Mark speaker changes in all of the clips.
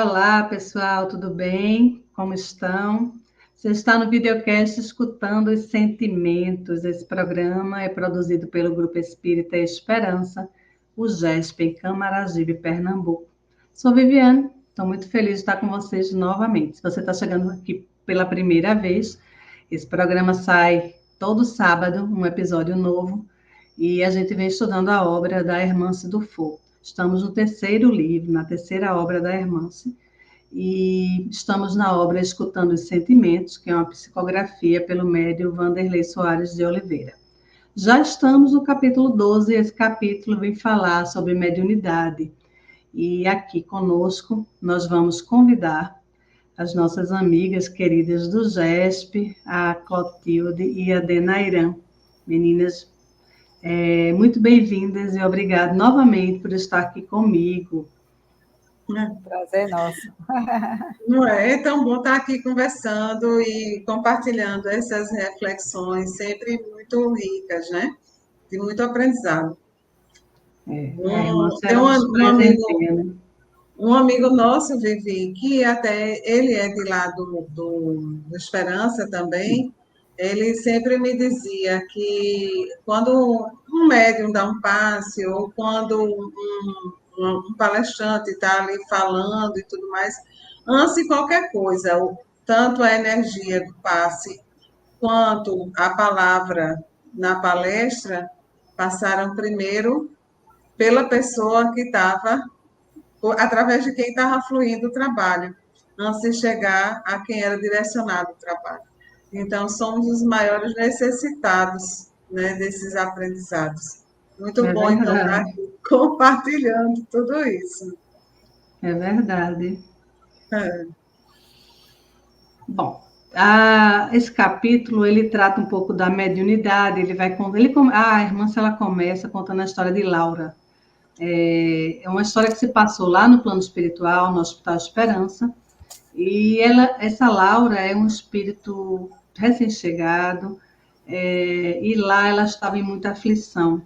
Speaker 1: Olá, pessoal, tudo bem? Como estão? Você está no videocast escutando os sentimentos. Esse programa é produzido pelo Grupo Espírita Esperança, o GESP, em Camaragibe, Pernambuco. Sou Viviane, estou muito feliz de estar com vocês novamente. Se você está chegando aqui pela primeira vez, esse programa sai todo sábado, um episódio novo, e a gente vem estudando a obra da Hermance Dufour. Estamos no terceiro livro, na terceira obra da Hermance, e estamos na obra Escutando os Sentimentos, que é uma psicografia pelo médium Wanderley Soares de Oliveira. Já estamos no capítulo 12, e esse capítulo vem falar sobre mediunidade. E aqui conosco nós vamos convidar as nossas amigas queridas do GESP, a Clotilde e a Denairan. Meninas, muito bem-vindas e obrigado novamente por estar aqui comigo.
Speaker 2: Prazer nosso.
Speaker 3: Não é? É tão bom estar aqui conversando e compartilhando essas reflexões, sempre muito ricas, né? De muito aprendizado.
Speaker 1: A irmã
Speaker 3: Tem
Speaker 1: presenteia, né?
Speaker 3: um amigo nosso, Vivi, que até ele é de lá do Esperança também, ele sempre me dizia que quando um médium dá um passe, ou quando um palestrante está ali falando e tudo mais, antes de qualquer coisa, tanto a energia do passe quanto a palavra na palestra passaram primeiro pela pessoa que estava, através de quem estava fluindo o trabalho, antes de chegar a quem era direcionado o trabalho. Então, somos os maiores necessitados, né, desses aprendizados. Muito bom, então, estar aqui compartilhando tudo isso.
Speaker 1: É verdade.
Speaker 3: É.
Speaker 1: Bom, esse capítulo ele trata um pouco da mediunidade. A irmã ela começa contando a história de Laura. É uma história que se passou lá no plano espiritual, no Hospital Esperança. E essa Laura é um espírito recém-chegado, e lá ela estava em muita aflição,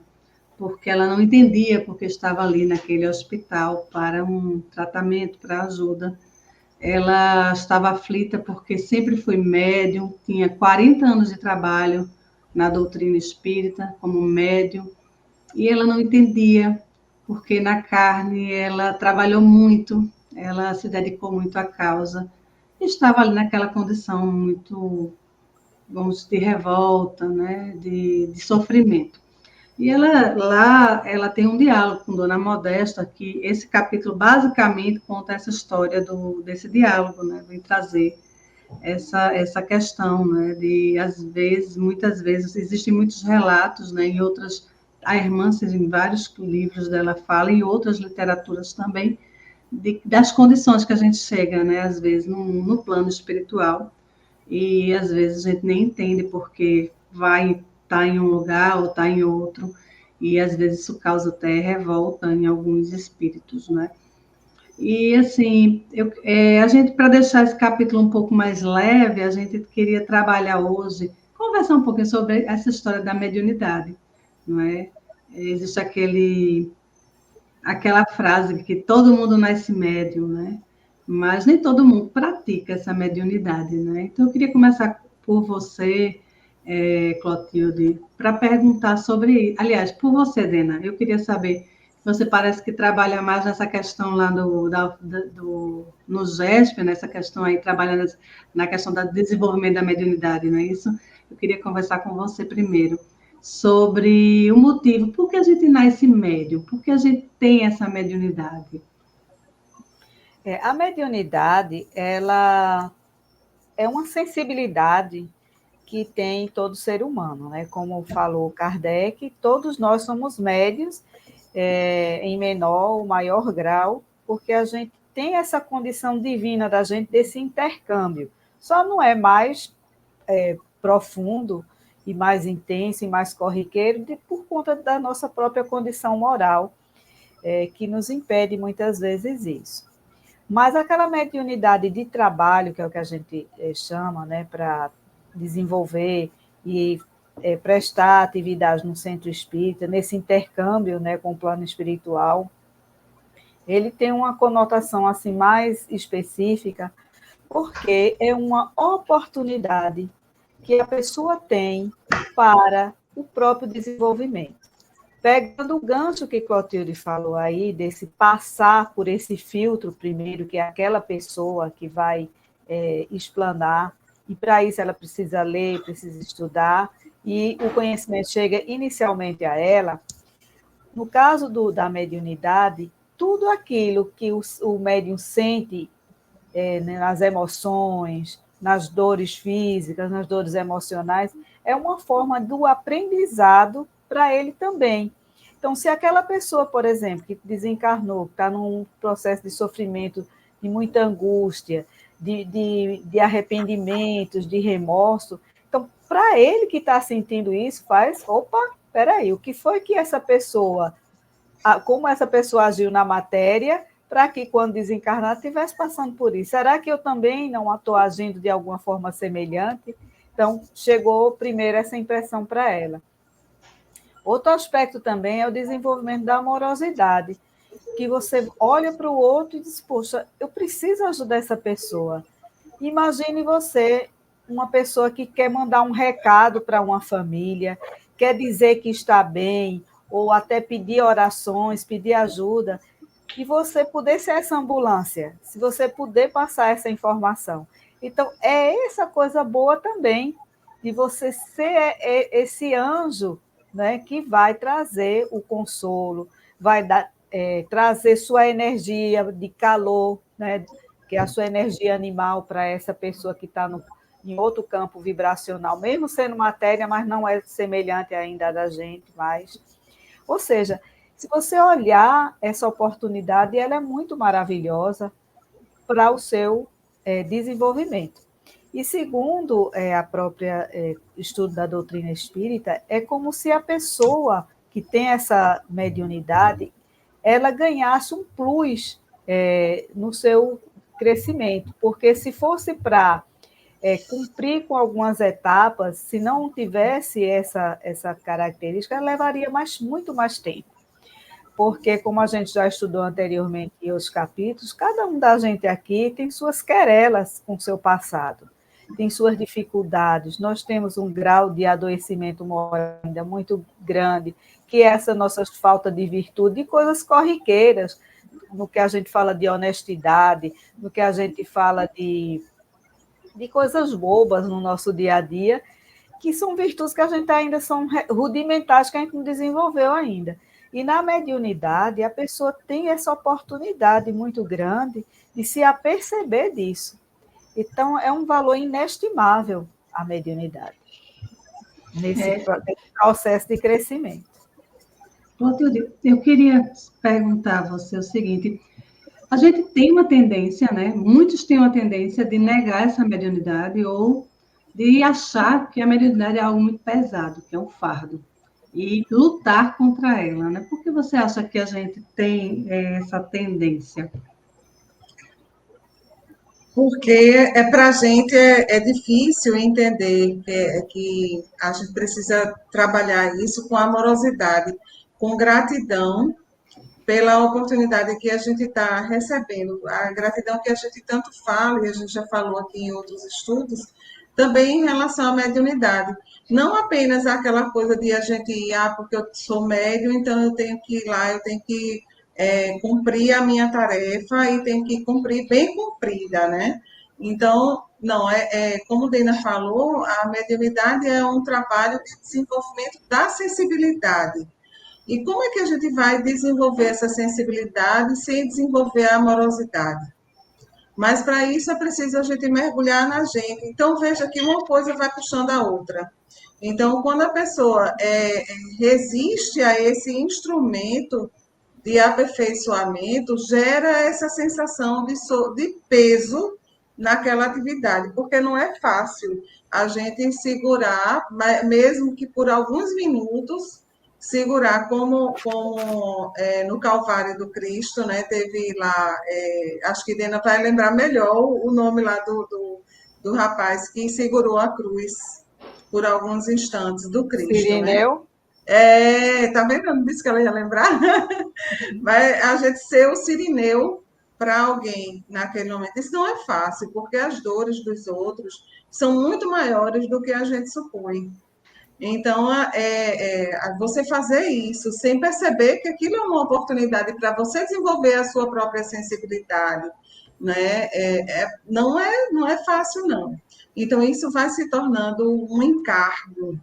Speaker 1: porque ela não entendia porque estava ali naquele hospital para um tratamento, para ajuda. Ela estava aflita porque sempre foi médium, tinha 40 anos de trabalho na doutrina espírita como médium, e ela não entendia porque na carne ela trabalhou muito, ela se dedicou muito à causa, e estava ali naquela condição muito, vamos dizer, de revolta, né, de sofrimento. E ela tem um diálogo com Dona Modesta, que esse capítulo basicamente conta essa história desse diálogo, né? Vem trazer essa questão, né? De, às vezes, muitas vezes, existem muitos relatos, né? Em outras, a irmã, em vários livros dela fala, e outras literaturas também, das condições que a gente chega, né? Às vezes, no plano espiritual, e às vezes a gente nem entende porque vai estar em um lugar ou está em outro, e às vezes isso causa até revolta em alguns espíritos, né? E assim, a gente, para deixar esse capítulo um pouco mais leve, a gente queria trabalhar hoje, conversar um pouquinho sobre essa história da mediunidade, não é? Existe aquela frase que todo mundo nasce médium, né? Mas nem todo mundo pratica essa mediunidade, né? Então, eu queria começar por você, Clotilde, para perguntar sobre... Aliás, por você, Dena, eu queria saber, você parece que trabalha mais nessa questão lá no GESP, nessa questão aí, trabalhando na questão do desenvolvimento da mediunidade, não é isso? Eu queria conversar com você primeiro sobre o motivo, por que a gente nasce médium, por que a gente tem essa mediunidade.
Speaker 2: A mediunidade, ela é uma sensibilidade que tem todo ser humano, né? Como falou Kardec, todos nós somos médios, em menor ou maior grau, porque a gente tem essa condição divina da gente desse intercâmbio. Só não é mais profundo e mais intenso e mais corriqueiro por conta da nossa própria condição moral, que nos impede muitas vezes isso. Mas aquela mediunidade de trabalho, que é o que a gente chama, né, para desenvolver e prestar atividade no centro espírita, nesse intercâmbio, né, com o plano espiritual, Ele tem uma conotação assim mais específica, porque é uma oportunidade que a pessoa tem para o próprio desenvolvimento. Pegando o gancho que Clotilde falou aí, desse passar por esse filtro primeiro, que é aquela pessoa que vai explanar, e para isso ela precisa ler, precisa estudar, e o conhecimento chega inicialmente a ela. No caso da mediunidade, tudo aquilo que o médium sente nas emoções, nas dores físicas, nas dores emocionais, é uma forma do aprendizado para ele também. Então, se aquela pessoa, por exemplo, que desencarnou, que está num processo de sofrimento, de muita angústia, de arrependimentos, de remorso, então, para ele que está sentindo isso, opa, peraí, o que foi que essa pessoa, como essa pessoa agiu na matéria, para que, quando desencarnar, estivesse passando por isso. Será que eu também não estou agindo de alguma forma semelhante? Então, chegou primeiro essa impressão para ela. Outro aspecto também é o desenvolvimento da amorosidade, que você olha para o outro e diz, poxa, eu preciso ajudar essa pessoa. Imagine você, uma pessoa que quer mandar um recado para uma família, quer dizer que está bem, ou até pedir orações, pedir ajuda, e você poder ser essa ambulância, se você puder passar essa informação. Então, é essa coisa boa também, de você ser esse anjo, né, que vai trazer o consolo, vai trazer sua energia de calor, né, que é a sua energia animal para essa pessoa que está em outro campo vibracional, mesmo sendo matéria, mas não é semelhante ainda a da gente mais. Ou seja, se você olhar essa oportunidade, ela é muito maravilhosa para o seu desenvolvimento. E segundo a própria estudo da doutrina espírita, é como se a pessoa que tem essa mediunidade, ela ganhasse um plus no seu crescimento, porque se fosse para cumprir com algumas etapas, se não tivesse essa característica, ela levaria muito mais tempo. Porque, como a gente já estudou anteriormente em outros capítulos, cada um da gente aqui tem suas querelas com o seu passado, tem suas dificuldades. Nós temos um grau de adoecimento moral ainda muito grande, que é essa nossa falta de virtude, de coisas corriqueiras, no que a gente fala de honestidade, no que a gente fala de coisas bobas no nosso dia a dia, que são virtudes que a gente ainda são rudimentares, que a gente não desenvolveu ainda. E na mediunidade, a pessoa tem essa oportunidade muito grande de se aperceber disso. Então, é um valor inestimável a mediunidade, nesse processo de crescimento.
Speaker 1: Clotilde, eu queria perguntar a você o seguinte: a gente tem uma tendência, né? Muitos têm uma tendência de negar essa mediunidade ou de achar que a mediunidade é algo muito pesado, que é um fardo, e lutar contra ela, né? Por que você acha que a gente tem essa tendência?
Speaker 3: Porque para a gente é difícil entender que a gente precisa trabalhar isso com amorosidade, com gratidão pela oportunidade que a gente está recebendo, a gratidão que a gente tanto fala, e a gente já falou aqui em outros estudos, também em relação à mediunidade. Não apenas aquela coisa de a gente ir, porque eu sou médium, então eu tenho que ir lá, eu tenho que cumprir a minha tarefa e tenho que cumprir bem cumprida, né? Então, não, como Dena falou, a mediunidade é um trabalho de desenvolvimento da sensibilidade. E como é que a gente vai desenvolver essa sensibilidade sem desenvolver a amorosidade? Mas para isso é preciso a gente mergulhar na gente. Então, veja que uma coisa vai puxando a outra. Então, quando a pessoa resiste a esse instrumento de aperfeiçoamento, gera essa sensação de peso naquela atividade, porque não é fácil a gente segurar, mesmo que por alguns minutos, segurar como no Calvário do Cristo, né? Teve lá, acho que Dena vai lembrar melhor o nome lá do rapaz que segurou a cruz por alguns instantes do Cristo,
Speaker 2: Sirineu?
Speaker 3: né? Tá vendo? Eu não disse que ela ia lembrar? Vai a gente ser o sirineu para alguém naquele momento. Isso não é fácil, porque as dores dos outros são muito maiores do que a gente supõe. Então, você fazer isso sem perceber que aquilo é uma oportunidade para você desenvolver a sua própria sensibilidade, né? Não é fácil, não. Então, isso vai se tornando um encargo,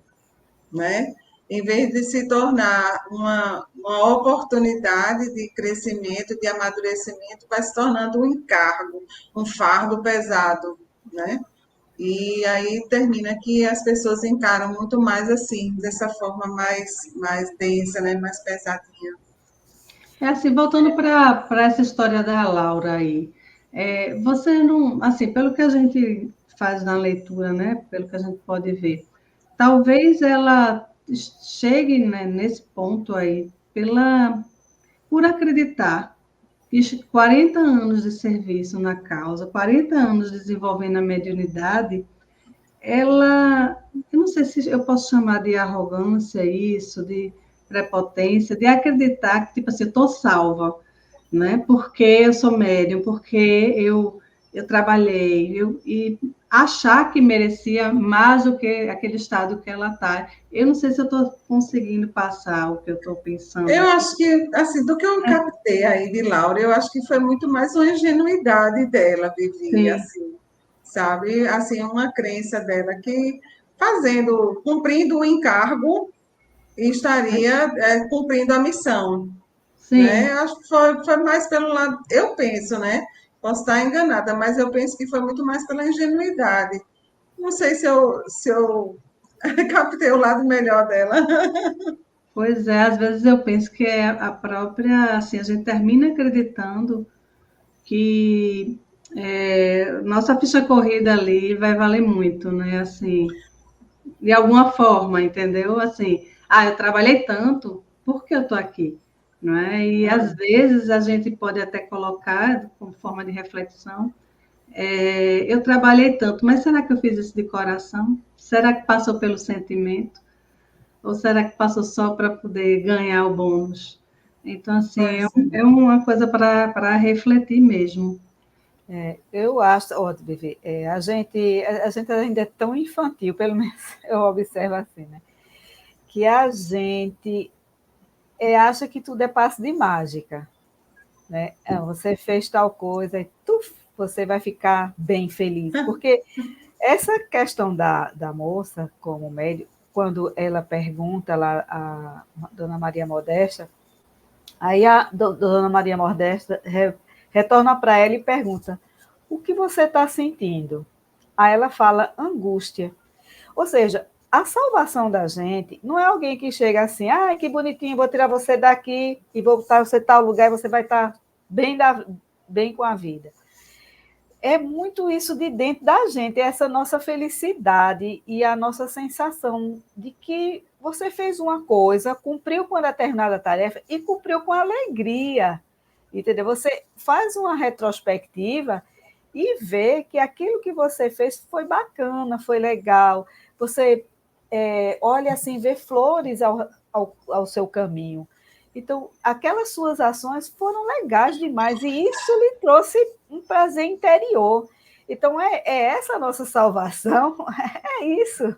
Speaker 3: né? Em vez de se tornar uma oportunidade de crescimento, de amadurecimento, vai se tornando um encargo, um fardo pesado, né? E aí termina que as pessoas encaram muito mais assim, dessa forma mais densa, né? Mais pesadinha.
Speaker 1: É assim, voltando para essa história da Laura aí, você não, assim, pelo que a gente faz na leitura, né, pelo que a gente pode ver, talvez ela chegue, né, nesse ponto aí por acreditar que 40 anos de serviço na causa, 40 anos desenvolvendo a mediunidade, ela, eu não sei se eu posso chamar de arrogância isso, de prepotência, de acreditar que, tipo assim, eu estou salva, né? Porque eu sou médium, porque eu trabalhei, e achar que merecia mais do que aquele estado que ela está. Eu não sei se eu estou conseguindo passar o que eu estou pensando
Speaker 3: Eu
Speaker 1: aqui.
Speaker 3: acho que, assim, do que eu captei aí de Laura, eu acho que foi muito mais uma ingenuidade dela, Vivi,
Speaker 1: Sim,
Speaker 3: assim, sabe? Assim, uma crença dela que cumprindo o encargo, estaria cumprindo a missão, né?
Speaker 1: sim.
Speaker 3: Acho que foi mais pelo lado, eu penso, né? Posso estar enganada, mas eu penso que foi muito mais pela ingenuidade. Não sei se eu captei o lado melhor dela.
Speaker 1: Pois é, às vezes eu penso que é a própria, assim, a gente termina acreditando que nossa ficha corrida ali vai valer muito, né? Assim, de alguma forma, entendeu? Assim, eu trabalhei tanto, por que eu estou aqui? Não é? E às vezes a gente pode até colocar, como forma de reflexão, eu trabalhei tanto, mas será que eu fiz isso de coração? Será que passou pelo sentimento? Ou será que passou só para poder ganhar o bônus? Então, assim,
Speaker 3: Pois
Speaker 1: é uma coisa para refletir mesmo.
Speaker 2: Eu acho, ó, Vivi, a gente ainda é tão infantil, pelo menos eu observo assim, né? Que a gente acha que tudo é passe de mágica, né? Você fez tal coisa e você vai ficar bem feliz. Porque essa questão da moça como médico, quando ela pergunta lá a Dona Maria Modesta, aí a Dona Maria Modesta retorna para ela e pergunta: o que você está sentindo? Aí ela fala angústia. Ou seja, a salvação da gente não é alguém que chega assim, que bonitinho, vou tirar você daqui e vou botar você em tal lugar e você vai estar bem com a vida. É muito isso de dentro da gente, essa nossa felicidade e a nossa sensação de que você fez uma coisa, cumpriu com uma determinada tarefa e cumpriu com alegria, entendeu? Você faz uma retrospectiva e vê que aquilo que você fez foi bacana, foi legal. Você olha assim, vê flores ao seu caminho. Então, aquelas suas ações foram legais demais e isso lhe trouxe um prazer interior. Então, é essa a nossa salvação, é isso.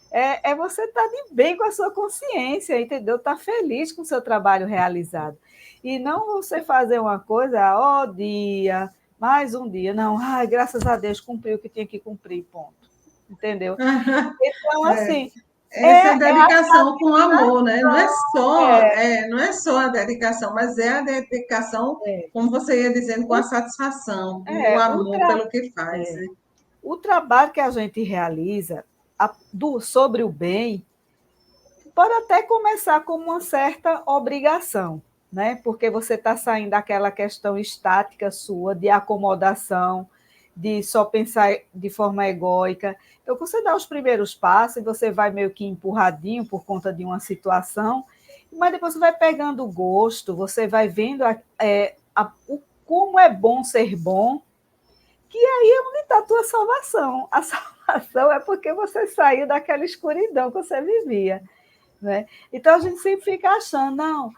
Speaker 2: É você estar de bem com a sua consciência, entendeu? Estar feliz com o seu trabalho realizado. E não você fazer uma coisa, dia, mais um dia. Não, graças a Deus, cumpri o que tinha que cumprir, ponto. Entendeu? Então, assim,
Speaker 3: Essa é
Speaker 2: a
Speaker 3: dedicação com amor, né? Não é só,
Speaker 2: é,
Speaker 3: não é só a dedicação, mas é a dedicação,
Speaker 2: é,
Speaker 3: como você ia dizendo, com a
Speaker 2: o,
Speaker 3: satisfação, com o
Speaker 2: é, o,
Speaker 3: amor
Speaker 2: tra,
Speaker 3: pelo que faz,
Speaker 2: é,
Speaker 3: né?
Speaker 2: o trabalho que a gente realiza sobre o bem pode até começar como uma certa obrigação, né? Porque você está saindo daquela questão estática sua de acomodação, de só pensar de forma egóica. Então, você dá os primeiros passos e você vai meio que empurradinho por conta de uma situação, mas depois você vai pegando gosto, você vai vendo como é bom ser bom, que aí é onde está a tua salvação. A salvação é porque você saiu daquela escuridão que você vivia. né? Então, a gente sempre fica achando, não,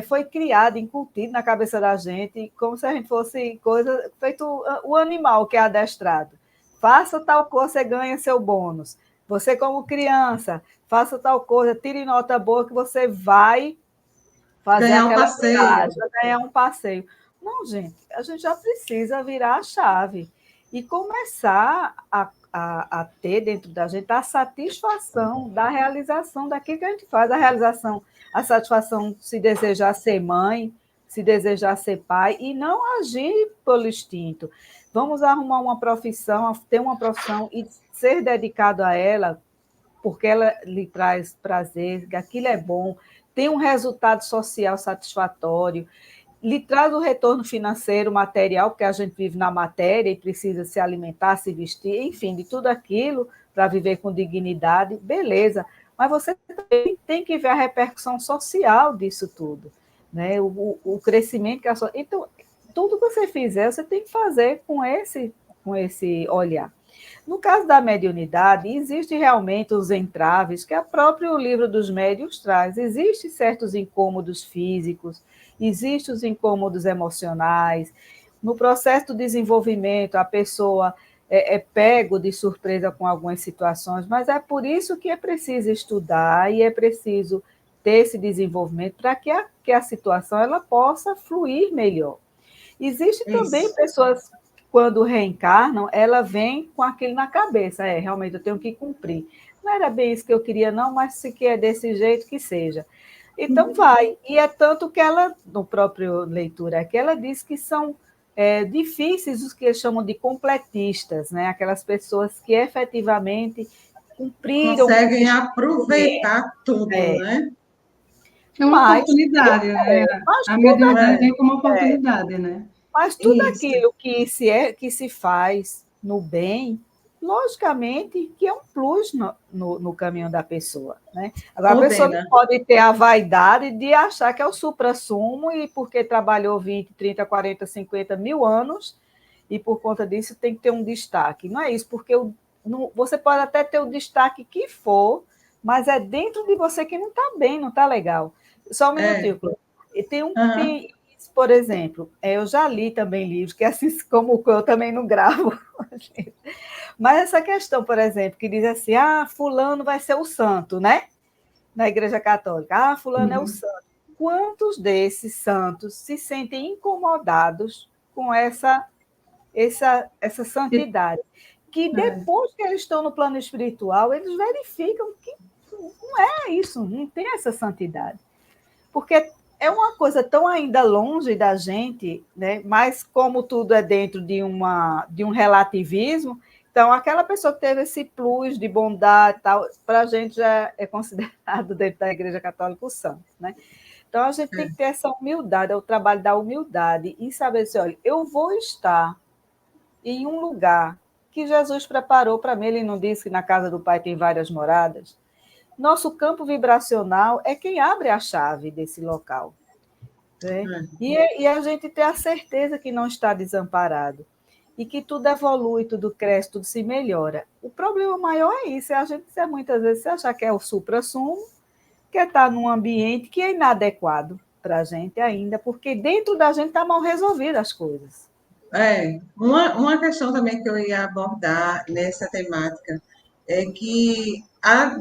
Speaker 2: foi criado, incutido na cabeça da gente, como se a gente fosse coisa, feito o animal que é adestrado. Faça tal coisa, você ganha seu bônus. Você, como criança, faça tal coisa, tire nota boa que você vai fazer
Speaker 3: Ganhar um
Speaker 2: aquela
Speaker 3: passeio.
Speaker 2: viagem, ganhar um passeio. Não, gente, a gente já precisa virar a chave e começar a ter dentro da gente a satisfação da realização daquilo que a gente faz, a realização, a satisfação se desejar ser mãe, se desejar ser pai, e não agir pelo instinto. Vamos arrumar uma profissão, ter uma profissão e ser dedicado a ela, porque ela lhe traz prazer, que aquilo é bom, tem um resultado social satisfatório, lhe traz o retorno financeiro, material, porque a gente vive na matéria e precisa se alimentar, se vestir, enfim, de tudo aquilo para viver com dignidade, beleza. Mas você também tem que ver a repercussão social disso tudo, né? O crescimento que a sua. Então, tudo que você fizer, você tem que fazer com esse olhar. No caso da mediunidade, existem realmente os entraves que o próprio livro dos médiuns traz. Existem certos incômodos físicos, existem os incômodos emocionais. No processo do desenvolvimento, a pessoa é pego de surpresa com algumas situações, mas é por isso que é preciso estudar e é preciso ter esse desenvolvimento para que a situação ela possa fluir melhor. Existem também pessoas quando reencarnam, ela vem com aquilo na cabeça, realmente eu tenho que cumprir. Não era bem isso que eu queria, não, mas se que é desse jeito que seja. Então vai. E é tanto que ela, no próprio leitura aqui, ela diz que são difíceis os que eles chamam de completistas, né? Aquelas pessoas que efetivamente cumpriram.
Speaker 3: Conseguem aproveitar tudo, né?
Speaker 1: É uma oportunidade, né? A mediunidade vem como uma oportunidade, né?
Speaker 2: Mas tudo aquilo que se faz no bem, logicamente que é um plus no caminho da pessoa. Né? Agora, a pessoa não pode ter a vaidade de achar que é o suprassumo e porque trabalhou 20, 30, 40, 50 mil anos e por conta disso tem que ter um destaque. Não é isso, porque você pode até ter o destaque que for, mas é dentro de você que não está bem, não está legal. Só um minutinho, Cláudia. Tem, por exemplo, eu já li também livros, que assim como eu também não gravo. Mas essa questão, por exemplo, que diz assim, fulano vai ser o santo, né? Na Igreja Católica. Fulano é o santo. Quantos desses santos se sentem incomodados com essa santidade? Que depois que eles estão no plano espiritual, eles verificam que não é isso, não tem essa santidade. Porque é uma coisa tão ainda longe da gente, né? Mas como tudo é dentro de um relativismo, então aquela pessoa que teve esse plus de bondade, tal, para a gente já é considerado dentro da Igreja Católica o santo, né? Então a gente tem que ter essa humildade, é o trabalho da humildade e saber assim, olha, eu vou estar em um lugar que Jesus preparou para mim. Ele não disse que na casa do Pai tem várias moradas. Nosso campo vibracional é quem abre a chave desse local. Né? E a gente ter a certeza que não está desamparado e que tudo evolui, tudo cresce, tudo se melhora. O problema maior é isso, é a gente muitas vezes achar que é o suprassumo, que é estar num ambiente que é inadequado para a gente ainda, porque dentro da gente está mal resolvidas as coisas.
Speaker 3: Uma questão também que eu ia abordar nessa temática é que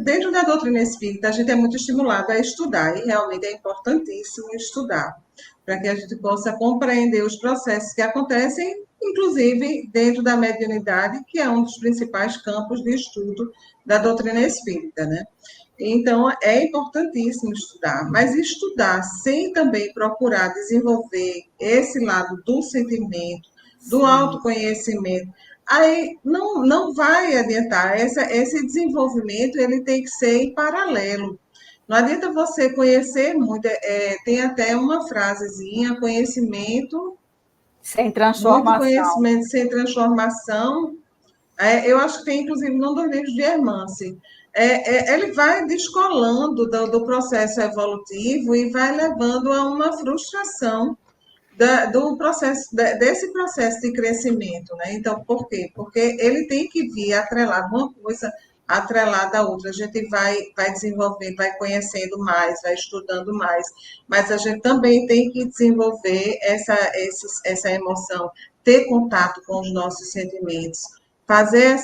Speaker 3: dentro da doutrina espírita a gente é muito estimulado a estudar e realmente é importantíssimo estudar para que a gente possa compreender os processos que acontecem, inclusive dentro da mediunidade, que é um dos principais campos de estudo da doutrina espírita, né? Então, é importantíssimo estudar, mas estudar sem também procurar desenvolver esse lado do sentimento, do autoconhecimento, aí não vai adiantar. Esse desenvolvimento ele tem que ser em paralelo. Não adianta você conhecer muito, tem até uma frasezinha, conhecimento
Speaker 2: sem transformação.
Speaker 3: Muito conhecimento sem transformação. Eu acho que tem, inclusive, num dos livros de Hermance. Ele vai descolando do processo evolutivo e vai levando a uma frustração desse processo de crescimento, né? Então, por quê? Porque ele tem que vir atrelado uma coisa atrelada à outra. A gente vai desenvolvendo, vai conhecendo mais, vai estudando mais, mas a gente também tem que desenvolver essa emoção, ter contato com os nossos sentimentos, fazer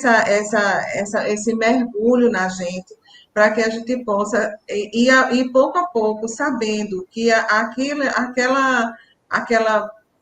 Speaker 3: esse mergulho na gente, para que a gente possa ir pouco a pouco, sabendo que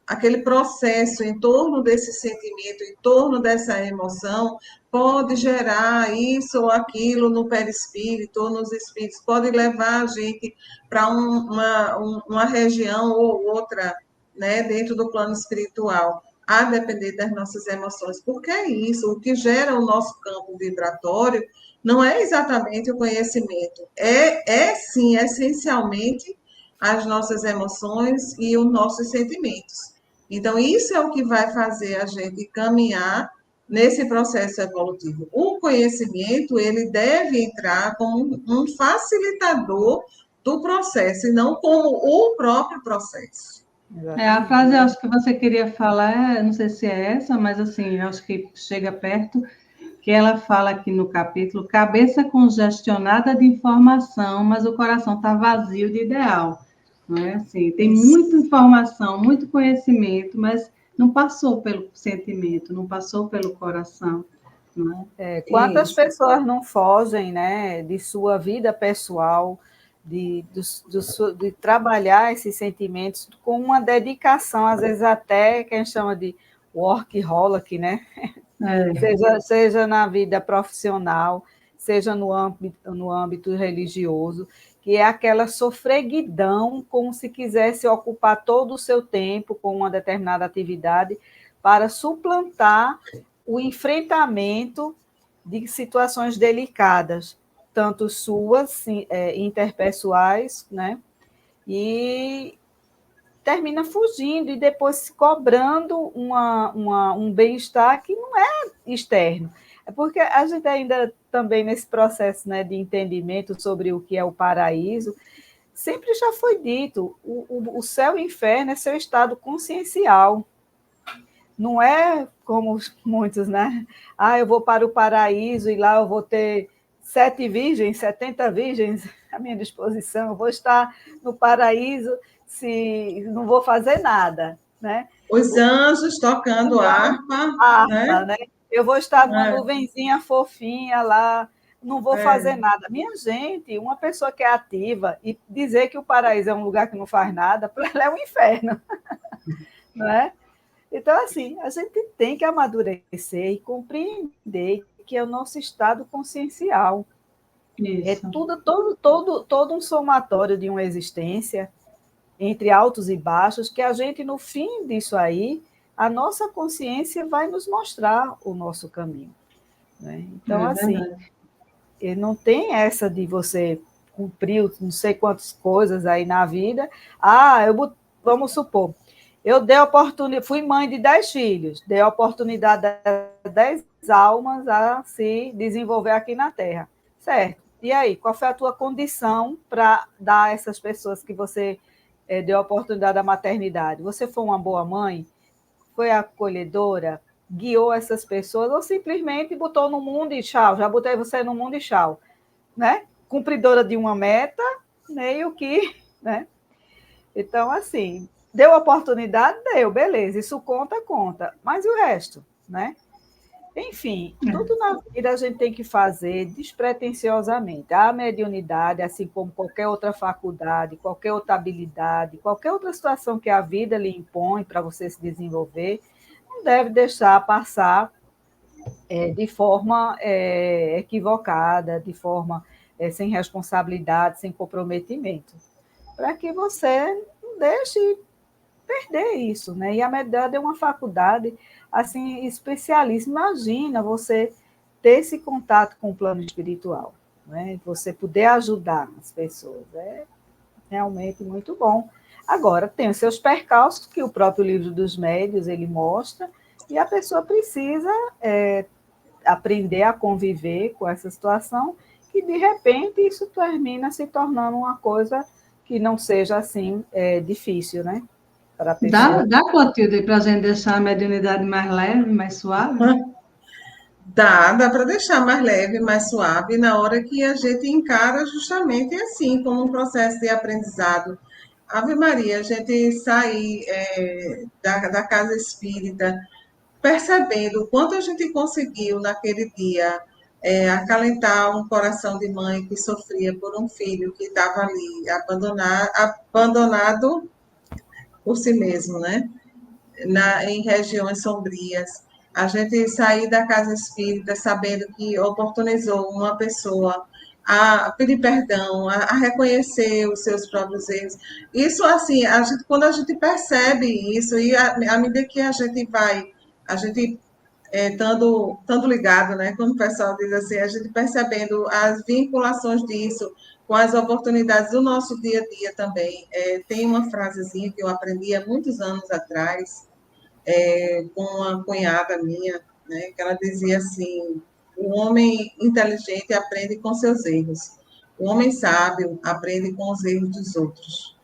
Speaker 3: aquele processo em torno desse sentimento, em torno dessa emoção, pode gerar isso ou aquilo no perispírito ou nos espíritos, pode levar a gente para uma região ou outra, né, dentro do plano espiritual, a depender das nossas emoções, porque é isso, o que gera o nosso campo vibratório não é exatamente o conhecimento, é sim, essencialmente, as nossas emoções e os nossos sentimentos. Então, isso é o que vai fazer a gente caminhar nesse processo evolutivo. O conhecimento, ele deve entrar como um facilitador do processo, e não como o próprio processo.
Speaker 1: A frase, eu acho que você queria falar, não sei se é essa, mas assim, eu acho que chega perto, que ela fala aqui no capítulo, cabeça congestionada de informação, mas o coração está vazio de ideal. Não é assim? Tem muita informação, muito conhecimento, mas não passou pelo sentimento, não passou pelo coração. Não
Speaker 2: é? Quantas pessoas não fogem, né, de sua vida pessoal, de trabalhar esses sentimentos com uma dedicação, às vezes até que a gente chama de workaholic, né? Seja na vida profissional, seja no âmbito religioso, que é aquela sofreguidão, como se quisesse ocupar todo o seu tempo com uma determinada atividade para suplantar o enfrentamento de situações delicadas, tanto suas, interpessoais, né? E termina fugindo e depois se cobrando um bem-estar que não é externo. É porque a gente ainda também nesse processo, né, de entendimento sobre o que é o paraíso, sempre já foi dito, o céu e o inferno é seu estado consciencial. Não é como muitos, né? Eu vou para o paraíso e lá eu vou ter 7 virgens, 70 virgens à minha disposição, eu vou estar no paraíso se não vou fazer nada, né?
Speaker 3: Os anjos tocando harpa, né?
Speaker 2: Eu vou estar numa nuvenzinha fofinha lá, não vou fazer nada. Minha gente, uma pessoa que é ativa e dizer que o paraíso é um lugar que não faz nada, para ela é um inferno, não é? Então, assim, a gente tem que amadurecer e compreender que é o nosso estado consciencial. Isso. É todo um somatório de uma existência entre altos e baixos, que a gente, no fim disso aí, a nossa consciência vai nos mostrar o nosso caminho. Né? Então, assim, não tem essa de você cumprir não sei quantas coisas aí na vida. Vamos supor, eu dei oportunidade, fui mãe de 10 filhos, dei a oportunidade a 10 almas a se desenvolver aqui na Terra. Certo. E aí, qual foi a tua condição para dar a essas pessoas que você deu a oportunidade da maternidade? Você foi uma boa mãe? Foi acolhedora? Guiou essas pessoas? Ou simplesmente botou no mundo e tchau? Já botei você no mundo e tchau. Né? Cumpridora de uma meta, meio que... Né? Então, assim, deu oportunidade? Deu, beleza. Isso conta. Mas e o resto? Né? Enfim, tudo na vida a gente tem que fazer despretensiosamente. A mediunidade, assim como qualquer outra faculdade, qualquer outra habilidade, qualquer outra situação que a vida lhe impõe para você se desenvolver, não deve deixar passar de forma equivocada, de forma sem responsabilidade, sem comprometimento, para que você não deixe perder isso, né? E a mediunidade é uma faculdade assim especialíssima. Imagina você ter esse contato com o plano espiritual, né? Você poder ajudar as pessoas, é realmente muito bom. Agora tem os seus percalços que o próprio livro dos médiuns ele mostra e a pessoa precisa aprender a conviver com essa situação que de repente isso termina se tornando uma coisa que não seja assim difícil, né?
Speaker 1: Dá Clotilde, para a gente deixar a mediunidade mais leve, mais suave?
Speaker 3: Dá para deixar mais leve, mais suave, na hora que a gente encara justamente assim, como um processo de aprendizado. Ave Maria, a gente sair da casa espírita, percebendo o quanto a gente conseguiu naquele dia acalentar um coração de mãe que sofria por um filho que estava ali abandonado por si mesmo, né? Em regiões sombrias. A gente sair da casa espírita sabendo que oportunizou uma pessoa a pedir perdão, a reconhecer os seus próprios erros. Isso, assim, quando a gente percebe isso, e à medida que a gente estando ligado, né? Como o pessoal diz assim, a gente percebendo as vinculações disso com as oportunidades do nosso dia a dia também. Tem uma frasezinha que eu aprendi há muitos anos atrás, com uma cunhada minha, né, que ela dizia assim: o homem inteligente aprende com seus erros, o homem sábio aprende com os erros dos outros.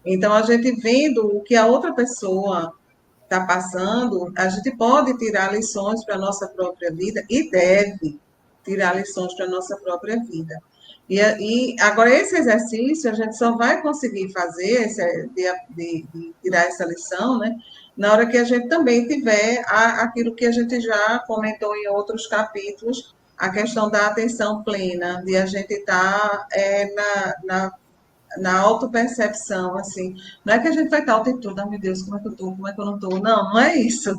Speaker 3: Então, a gente vendo o que a outra pessoa está passando, a gente pode tirar lições para a nossa própria vida e deve tirar lições para a nossa própria vida. E agora, esse exercício, a gente só vai conseguir fazer, de tirar essa lição, né? Na hora que a gente também tiver aquilo que a gente já comentou em outros capítulos, a questão da atenção plena, de a gente estar na autopercepção, assim. Não é que a gente vai estar o tempo todo, meu Deus, como é que eu estou, como é que eu não estou. Não, não é isso.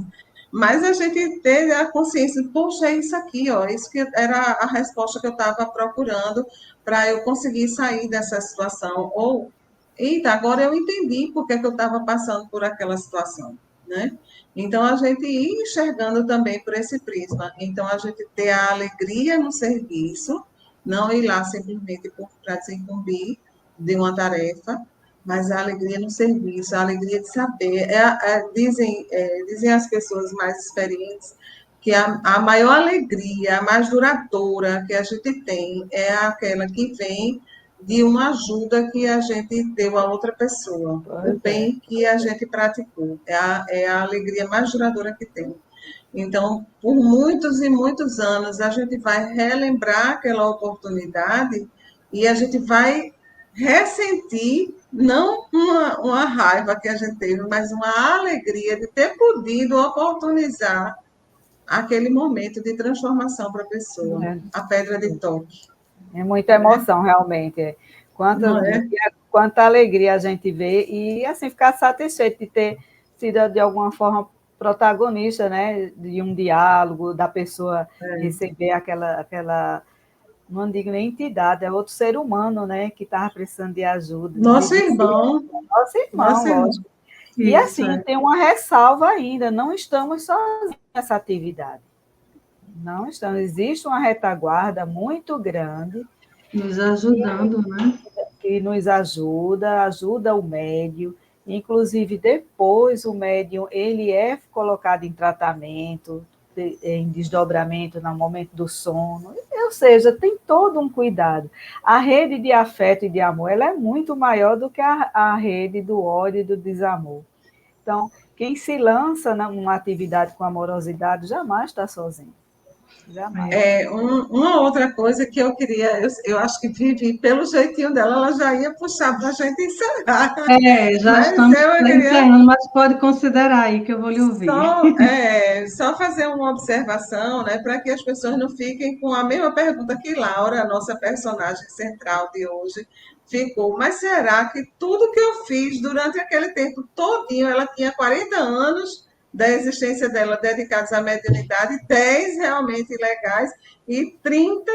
Speaker 3: Mas a gente ter a consciência, poxa, é isso aqui, ó, isso que era a resposta que eu estava procurando para eu conseguir sair dessa situação. Ou, eita, agora eu entendi por que, que eu estava passando por aquela situação, né? Então, a gente ir enxergando também por esse prisma. Então, a gente ter a alegria no serviço, não ir lá simplesmente para desincumbir de uma tarefa, mas a alegria no serviço, a alegria de saber. Dizem as pessoas mais experientes que a maior alegria, a mais duradoura que a gente tem é aquela que vem de uma ajuda que a gente deu a outra pessoa, o bem que a gente praticou. É a alegria mais duradoura que tem. Então, por muitos e muitos anos, a gente vai relembrar aquela oportunidade e a gente vai ressentir, não uma raiva que a gente teve, mas uma alegria de ter podido oportunizar aquele momento de transformação para a pessoa, a pedra de toque.
Speaker 2: É muita emoção, realmente. Quanta alegria a gente vê e, assim, ficar satisfeito de ter sido, de alguma forma, protagonista, né, de um diálogo, da pessoa receber aquela não digo nem entidade, é outro ser humano, né, que estava precisando de ajuda.
Speaker 3: Nosso irmão.
Speaker 2: Nosso irmão, lógico. E assim, tem uma ressalva ainda, não estamos sozinhos nessa atividade. Não estamos, existe uma retaguarda muito grande.
Speaker 1: Nos ajudando, né?
Speaker 2: Que nos ajuda o médium. Inclusive, depois o médium ele é colocado em tratamento, em desdobramento no momento do sono, ou seja, tem todo um cuidado. A rede de afeto e de amor ela é muito maior do que a rede do ódio e do desamor. Então, quem se lança numa atividade com amorosidade jamais está sozinho. Jamais.
Speaker 3: Uma outra coisa que eu queria, eu acho que Vivi, pelo jeitinho dela, ela já ia puxar para a gente encerrar.
Speaker 1: Já estamos encerrando, mas pode considerar aí que eu vou lhe ouvir.
Speaker 3: Só fazer uma observação, né, para que as pessoas não fiquem com a mesma pergunta que Laura, a nossa personagem central de hoje, ficou. Mas será que tudo que eu fiz durante aquele tempo todinho, ela tinha 40 anos da existência dela dedicados à mediunidade, 10 realmente legais e 30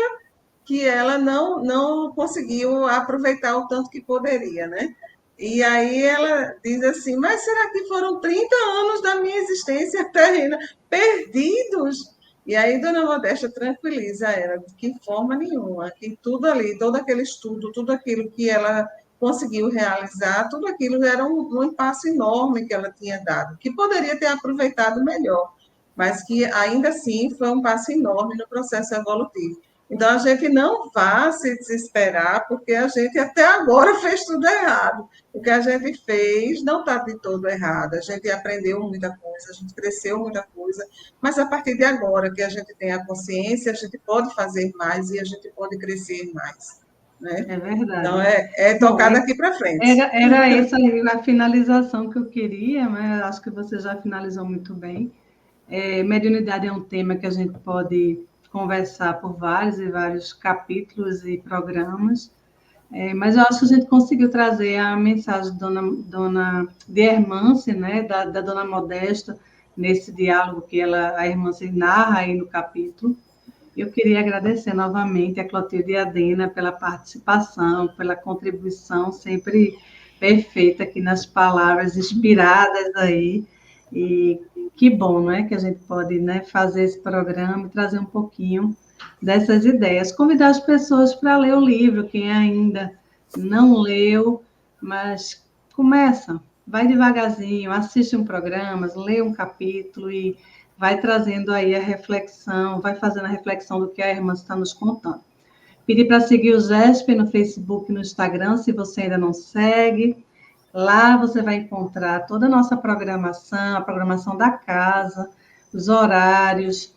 Speaker 3: que ela não conseguiu aproveitar o tanto que poderia, né? E aí ela diz assim, mas será que foram 30 anos da minha existência terrena perdidos? E aí Dona Modesta tranquiliza ela, de que forma nenhuma, que tudo ali, todo aquele estudo, tudo aquilo que ela conseguiu realizar, tudo aquilo era um passo enorme que ela tinha dado, que poderia ter aproveitado melhor, mas que ainda assim foi um passo enorme no processo evolutivo. Então, a gente não vá se desesperar, porque a gente até agora fez tudo errado. O que a gente fez não está de todo errado. A gente aprendeu muita coisa, a gente cresceu muita coisa, mas a partir de agora que a gente tem a consciência, a gente pode fazer mais e a gente pode crescer mais. Né?
Speaker 1: É
Speaker 3: Então,
Speaker 1: verdade.
Speaker 3: é
Speaker 1: Bom,
Speaker 3: tocar daqui para frente.
Speaker 1: era essa aí a finalização que eu queria, mas acho que você já finalizou muito bem. Mediunidade é um tema que a gente pode conversar por vários e vários capítulos e programas, mas eu acho que a gente conseguiu trazer a mensagem dona de Hermance, né, da Dona Modesta, nesse diálogo que a Hermance narra aí no capítulo. Eu queria agradecer novamente a Clotilde e a Dena pela participação, pela contribuição sempre perfeita aqui nas palavras inspiradas aí. E que bom, não é, que a gente pode, né, fazer esse programa e trazer um pouquinho dessas ideias. Convidar as pessoas para ler o livro, quem ainda não leu, mas começa, vai devagarzinho, assiste um programa, lê um capítulo e vai trazendo aí a reflexão, vai fazendo a reflexão do que a irmã está nos contando. Pedir para seguir o GESP no Facebook e no Instagram, se você ainda não segue. Lá você vai encontrar toda a nossa programação, a programação da casa, os horários,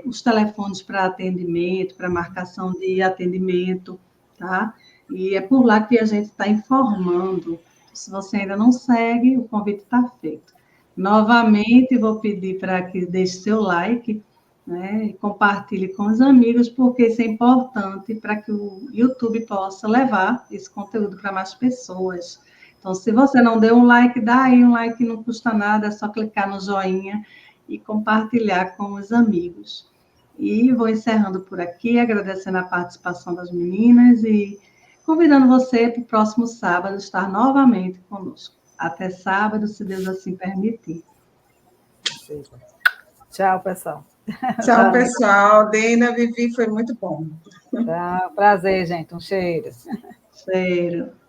Speaker 1: os telefones para atendimento, para marcação de atendimento, tá? E é por lá que a gente está informando. Se você ainda não segue, o convite está feito. Novamente, vou pedir para que deixe seu like, né, e compartilhe com os amigos, porque isso é importante para que o YouTube possa levar esse conteúdo para mais pessoas. Então, se você não deu um like, dá aí um like, não custa nada, é só clicar no joinha e compartilhar com os amigos. E vou encerrando por aqui, agradecendo a participação das meninas e convidando você para o próximo sábado estar novamente conosco. Até sábado, se Deus assim permitir.
Speaker 2: Tchau, pessoal.
Speaker 3: Tchau, pessoal. Dena, Vivi, foi muito bom.
Speaker 2: Tchau, prazer, gente. Um cheiro.
Speaker 1: Cheiro.